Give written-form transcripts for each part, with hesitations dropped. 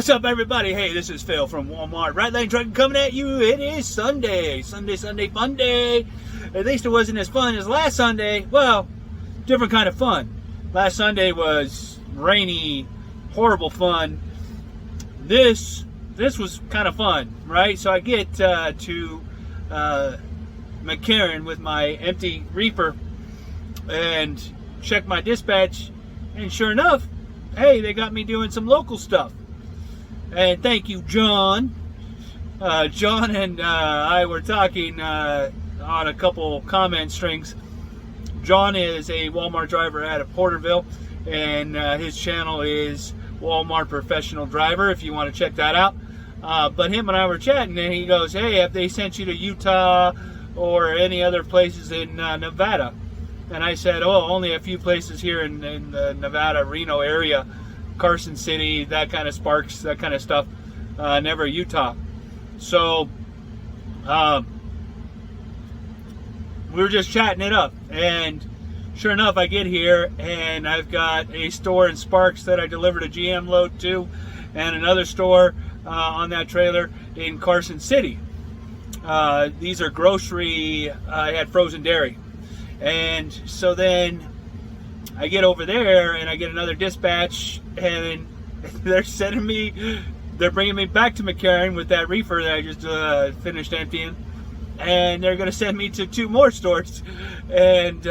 What's up, everybody? Hey, this is Phil from Walmart. Right Lane Truckin coming at you. It is Sunday. Sunday Funday. At least it wasn't as fun as last Sunday. Well, different kind of fun. Last Sunday was rainy, horrible fun. This was kind of fun, right? So I get to McCarran with my empty reefer and check my dispatch, and sure enough, hey, they got me doing some local stuff. And thank you, John. John and I were talking on a couple comment strings. John is a Walmart driver out of Porterville, and his channel is Walmart Professional Driver, if you want to check that out. But him and I were chatting, and he goes, hey, have they sent you to Utah or any other places in Nevada? And I said, oh, only a few places here in the Nevada, Reno area. Carson City, that kind of Sparks, that kind of stuff. Never Utah. So we were just chatting it up, and sure enough, I get here and I've got a store in Sparks that I delivered a GM load to, and another store on that trailer in Carson City. These are grocery. I had frozen dairy, and so then I get over there and I get another dispatch, and they're bringing me back to McCarran with that reefer that I just finished emptying, and they're going to send me to two more stores, and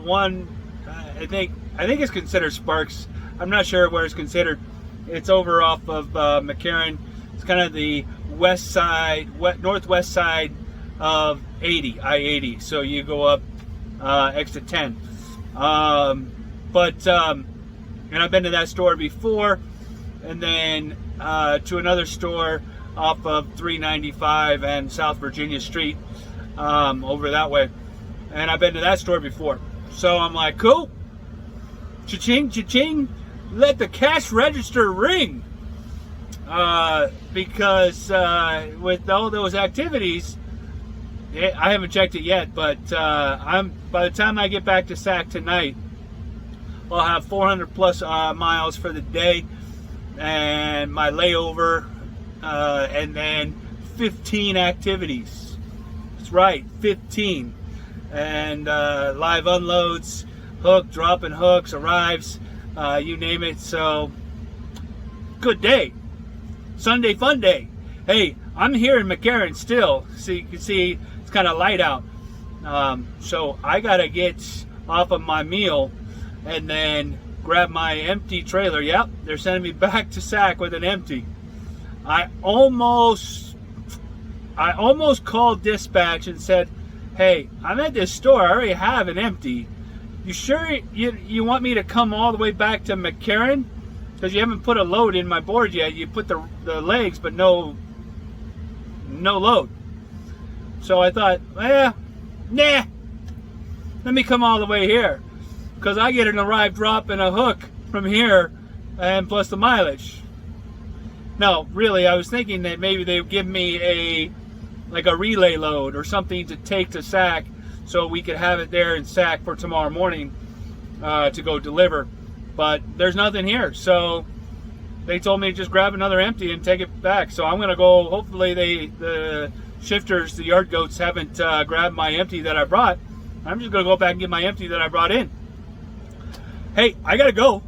one I think it's considered Sparks. I'm not sure where it's considered. It's over off of McCarran. It's kind of the northwest side of I-80. So you go up exit 10. And I've been to that store before, and then to another store off of 395 and South Virginia Street, over that way. And I've been to that store before. So I'm like, cool. Cha-ching, cha-ching. Let the cash register ring. Because with all those activities, I haven't checked it yet, but by the time I get back to SAC tonight, I'll have 400 plus miles for the day, and my layover, and then 15 activities. That's right, 15. And live unloads, hook, dropping hooks, arrives, you name it. So, good day. Sunday Funday. Hey, I'm here in McCarran still. So you can see it's kind of light out. So I got to get off of my meal and then grab my empty trailer. Yep, they're sending me back to SAC with an empty. I almost called dispatch and said, hey, I'm at this store. I already have an empty. You sure you want me to come all the way back to McCarran? Because you haven't put a load in my board yet. You put the legs, but no load. So I thought, nah, let me come all the way here, because I get an arrive, drop, and a hook from here, and plus the mileage. No, really, I was thinking that maybe they would give me a relay load or something to take to SAC, so we could have it there in SAC for tomorrow morning to go deliver. But there's nothing here, so they told me to just grab another empty and take it back. So I'm going to go. Hopefully the shifters, the yard goats, haven't grabbed my empty that I brought. I'm just going to go back and get my empty that I brought in. Hey, I got to go,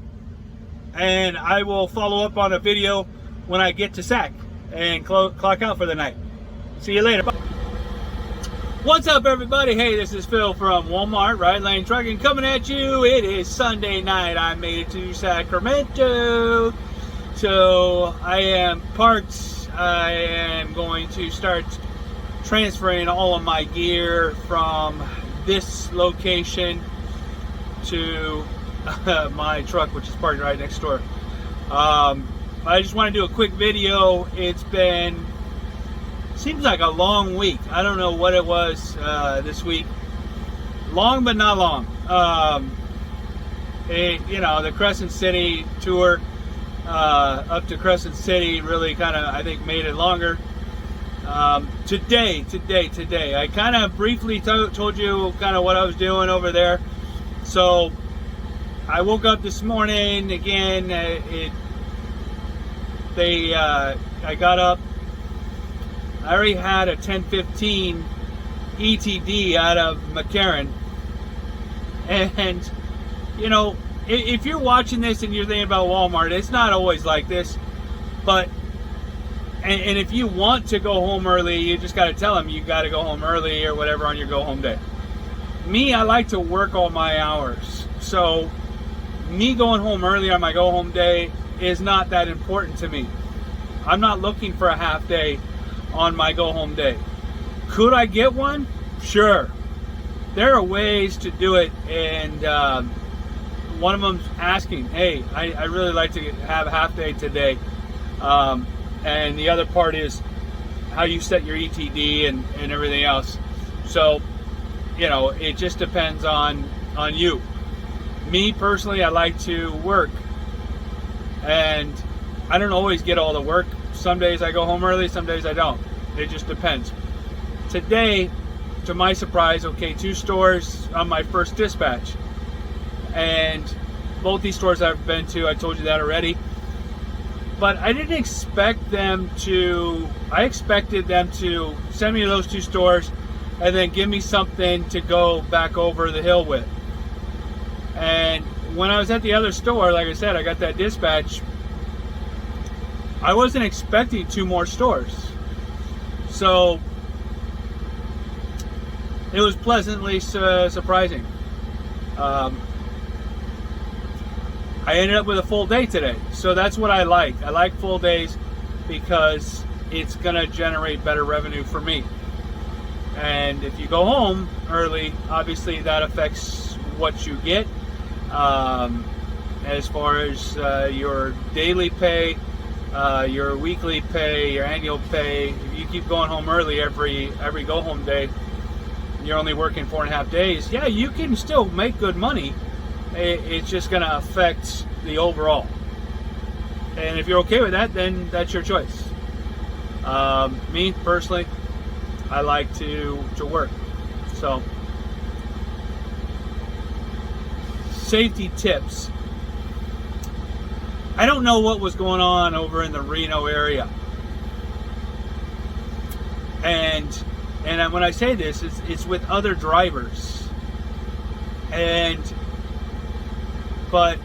and I will follow up on a video when I get to SAC and clock out for the night. See you later. Bye. What's up, everybody? Hey, this is Phil from Walmart Right Lane Truckin coming at you. It is Sunday night. I made it to Sacramento. So I am parked. I am going to start transferring all of my gear from this location to my truck, which is parked right next door. I just want to do a quick video. It's been, seems like a long week. I don't know what it was this week. Long, but not long. The Crescent City tour up to Crescent City really kind of, I think, made it longer. Today, I kind of briefly told you kind of what I was doing over there. So I woke up this morning again. I got up. I already had a 10:15 ETD out of McCarran, and you know, if you're watching this and you're thinking about Walmart, it's not always like this, but and if you want to go home early, you just got to tell them you got to go home early or whatever on your go home day. Me, I like to work all my hours, so me going home early on my go home day is not that important to me. I'm not looking for a half day on my go home day. Could I get one? Sure. There are ways to do it, and one of them's asking, hey, I really like to have a half day today. And the other part is how you set your ETD and everything else. So, you know, it just depends on you. Me personally, I like to work, and I don't always get all the work. Some days I go home early, some days I don't. It just depends. Today, to my surprise, okay, 2 stores on my first dispatch. And both these stores I've been to, I told you that already. But I didn't expect them to, I expected them to send me to those 2 stores and then give me something to go back over the hill with. And when I was at the other store, like I said, I got that dispatch. I wasn't expecting 2 more stores. So it was pleasantly surprising. I ended up with a full day today. So that's what I like. I like full days because it's going to generate better revenue for me. And if you go home early, obviously that affects what you get. As far as your daily pay, your weekly pay, your annual pay. If you keep going home early every go home day, you're only working 4.5 days. Yeah, you can still make good money. It's just going to affect the overall. And if you're okay with that, then that's your choice. Me personally, I like to work. So, safety tips. I don't know what was going on over in the Reno area. And when I say this, it's with other drivers. But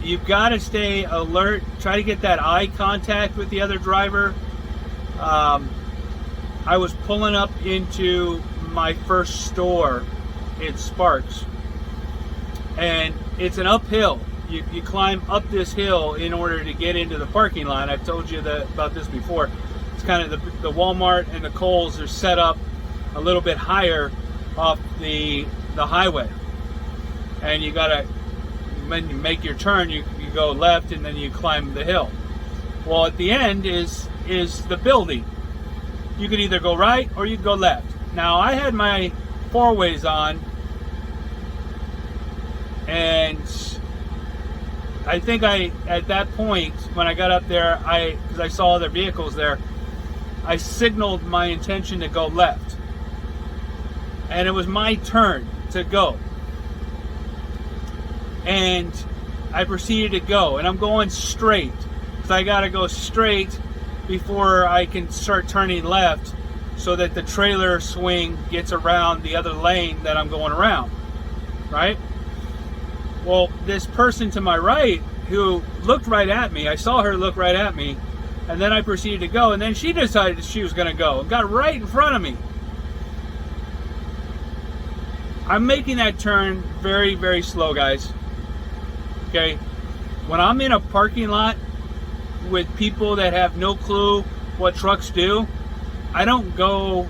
you've got to stay alert. Try to get that eye contact with the other driver. I was pulling up into my first store in Sparks, and it's an uphill. You climb up this hill in order to get into the parking lot. I've told you about this before. It's kind of the Walmart and the Kohl's are set up a little bit higher off the highway, and you gotta, when you make your turn, you go left and then you climb the hill. Well, at the end is the building. You could either go right or you could go left. Now, I had my 4-ways on, and I think at that point, when I got up there, because I saw other vehicles there, I signaled my intention to go left. And it was my turn to go. And I proceeded to go, and I'm going straight, because I got to go straight before I can start turning left so that the trailer swing gets around the other lane that I'm going around, right? Well, this person to my right who looked right at me, I saw her look right at me, and then I proceeded to go, and then she decided she was going to go and got right in front of me. I'm making that turn very, very slow, guys. Okay? When I'm in a parking lot with people that have no clue what trucks do, I don't go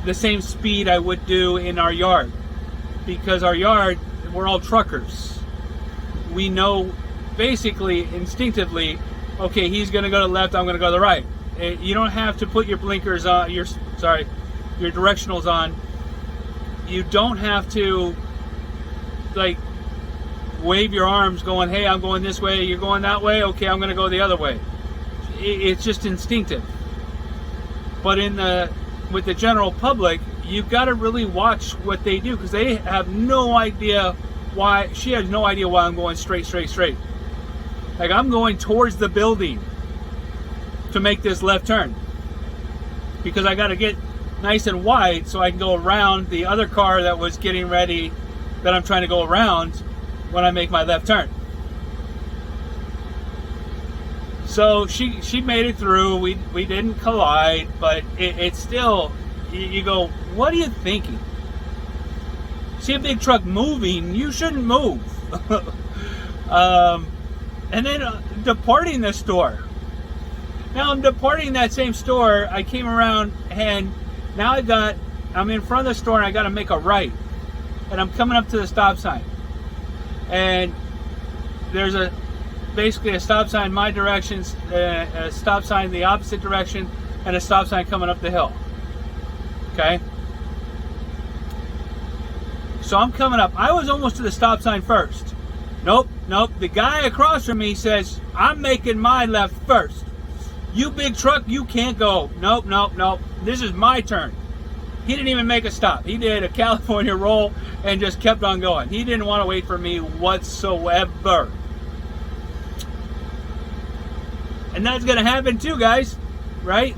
the same speed I would do in our yard, because our yard, we're all truckers. We know basically instinctively, okay, he's going to go to the left, I'm going to go to the right. You don't have to put your blinkers on, your directionals on. You don't have to like wave your arms going, hey, I'm going this way, you're going that way, okay, I'm going to go the other way. It's just instinctive. But with the general public, you've got to really watch what they do, because they have no idea why. She has no idea why I'm going straight. Like, I'm going towards the building to make this left turn because I got to get nice and wide so I can go around the other car that was getting ready, that I'm trying to go around when I make my left turn. So she made it through. We didn't collide, but it's still, you go, what are you thinking? See a big truck moving, you shouldn't move. And then departing the store. Now I'm departing that same store. I came around and now I'm in front of the store and I got to make a right. And I'm coming up to the stop sign. And there's basically a stop sign in my direction, a stop sign in the opposite direction, and a stop sign coming up the hill. Okay? So I'm coming up. I was almost to the stop sign first. Nope. The guy across from me says, I'm making my left first. You big truck, you can't go. Nope. This is my turn. He didn't even make a stop. He did a California roll and just kept on going. He didn't want to wait for me whatsoever. And that's going to happen too, guys. Right?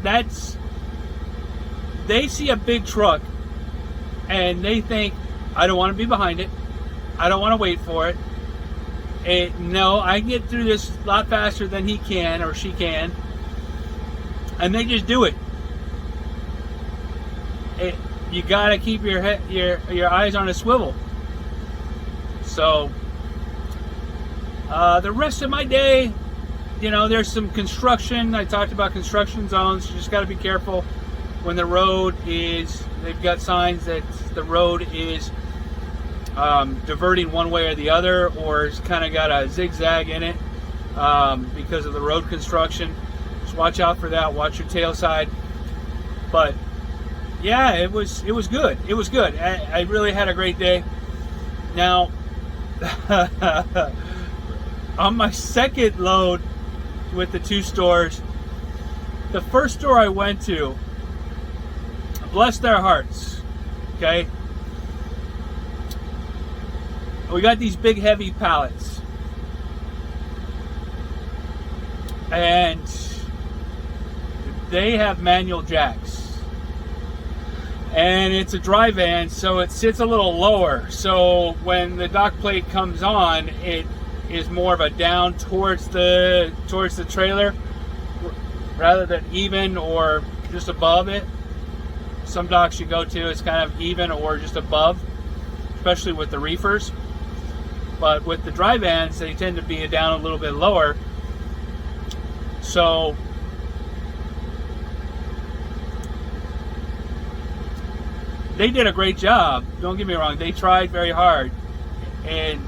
They see a big truck and they think, I don't want to be behind it. I don't want to wait for it. No, I can get through this a lot faster than he can or she can. And they just do it. You got to keep your eyes on a swivel. So the rest of my day, there's some construction. I talked about construction zones. You just got to be careful when the road is, they've got signs that the road is diverting one way or the other, or it's kind of got a zigzag in it because of the road construction. Just watch out for that. Watch your tail side. But yeah, it was good. It was good. I really had a great day. Now, on my second load with the two stores, the first store I went to, bless their hearts, okay? We got these big heavy pallets. And they have manual jacks. And it's a dry van, so it sits a little lower. So when the dock plate comes on, it is more of a down towards the trailer rather than even or just above it. Some docks you go to, it's kind of even or just above, especially with the reefers. But with the dry vans, they tend to be down a little bit lower. So they did a great job. Don't get me wrong. They tried very hard. And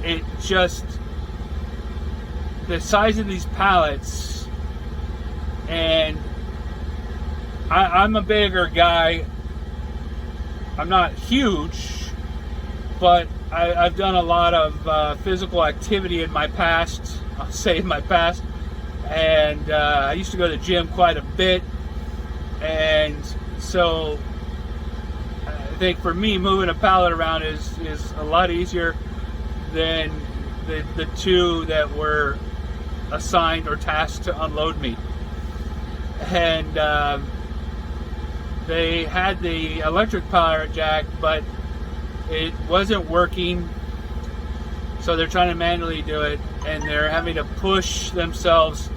it just, the size of these pallets, and I'm a bigger guy. I'm not huge, but I've done a lot of physical activity in my past. I'll say in my past. And I used to go to the gym quite a bit. And so I think for me, moving a pallet around is a lot easier than the two that were assigned or tasked to unload me. And they had the electric power jack, but it wasn't working, so they're trying to manually do it, and they're having to push themselves,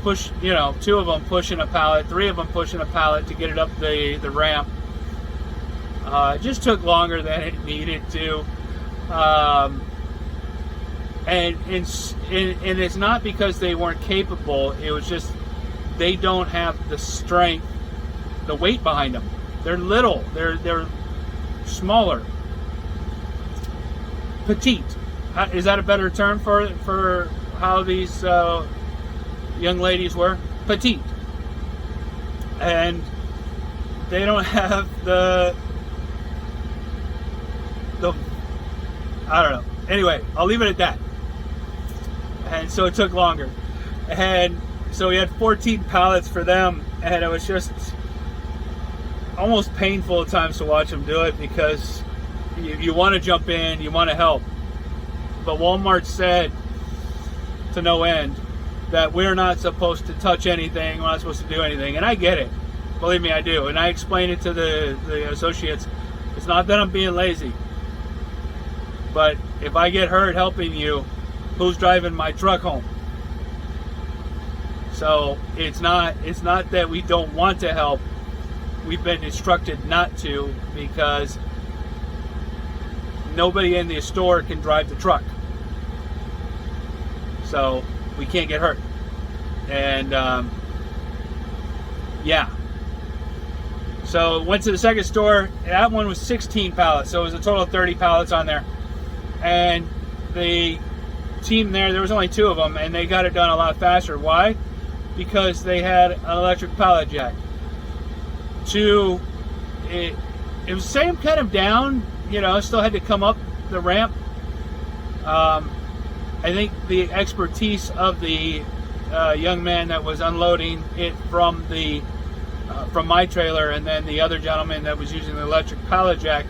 two of them pushing a pallet, three of them pushing a pallet to get it up the ramp. It just took longer than it needed to, and it's not because they weren't capable. It was just they don't have the strength, the weight behind them. They're little. They're smaller. Petite. Is that a better term for how these young ladies were? Petite. And they don't have the I don't know. Anyway, I'll leave it at that. And so it took longer. And so we had 14 pallets for them, and it was just almost painful at times to watch them do it because you want to jump in, you want to help. But Walmart said to no end that we're not supposed to touch anything, we're not supposed to do anything. And I get it. Believe me, I do. And I explain it to the associates. It's not that I'm being lazy. But if I get hurt helping you, who's driving my truck home? So it's not that we don't want to help. We've been instructed not to because nobody in the store can drive the truck. So we can't get hurt. And yeah. So went to the second store. That one was 16 pallets. So it was a total of 30 pallets on there. And the team there was only 2 of them, and they got it done a lot faster. Why? Because they had an electric pallet jack. It was the same kind of down, still had to come up the ramp. I think the expertise of the young man that was unloading it from my trailer, and then the other gentleman that was using the electric pallet jack.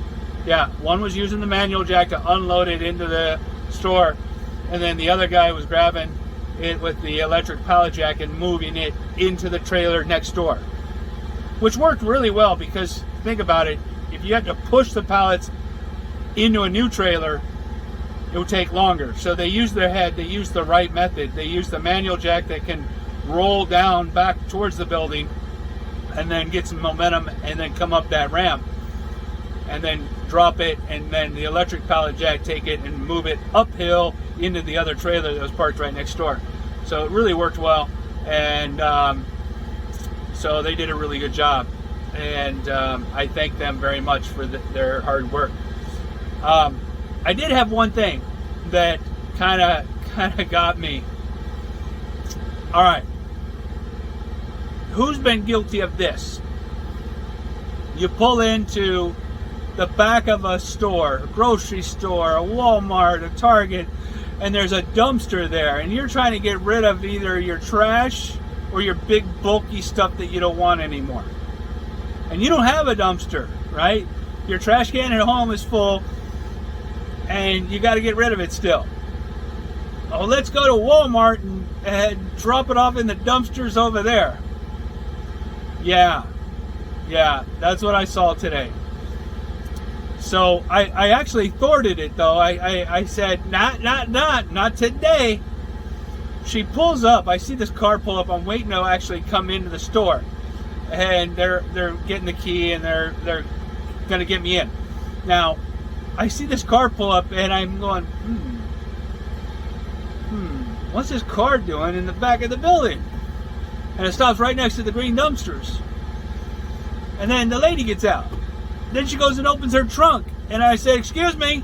Yeah, one was using the manual jack to unload it into the store, and then the other guy was grabbing it with the electric pallet jack and moving it into the trailer next door, which worked really well because think about it, if you had to push the pallets into a new trailer, it would take longer. So they used their head, they used the right method. They used the manual jack that can roll down back towards the building and then get some momentum and then come up that ramp and then drop it, and then the electric pallet jack take it and move it uphill into the other trailer that was parked right next door. So it really worked well, and so they did a really good job, and I thank them very much for their hard work. I did have one thing that kind of got me. All right, who's been guilty of this? You pull into the back of a store, a grocery store, a Walmart, a Target, and there's a dumpster there, and you're trying to get rid of either your trash or your big bulky stuff that you don't want anymore. And you don't have a dumpster, right? Your trash can at home is full, and you got to get rid of it still. Oh, let's go to Walmart and drop it off in the dumpsters over there. Yeah, that's what I saw today. So I actually thwarted it though. I said, not today. She pulls up. I see this car pull up. I'm waiting to actually come into the store, and they're getting the key and they're gonna get me in. Now, I see this car pull up, and I'm going, what's this car doing in the back of the building? And it stops right next to the green dumpsters. And then the lady gets out. Then she goes and opens her trunk, and I said, excuse me,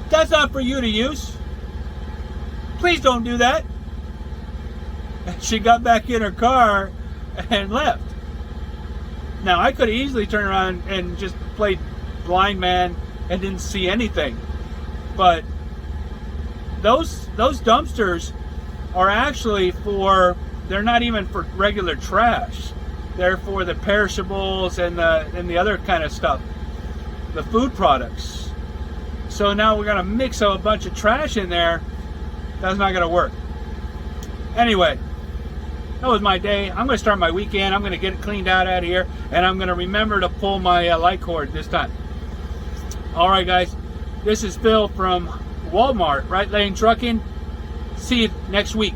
that's not for you to use. Please don't do that. And she got back in her car and left. Now, I could have easily turned around and just played blind man and didn't see anything. But those dumpsters are actually they're not even for regular trash. They're for the perishables and the other kind of stuff, the food products. So now we're gonna mix a bunch of trash in there. That's not gonna work. Anyway, that was my day. I'm gonna start my weekend. I'm gonna get it cleaned out of here, and I'm gonna remember to pull my light cord this time. All right, guys. This is Phil from Walmart, Right Lane Truckin. See you next week.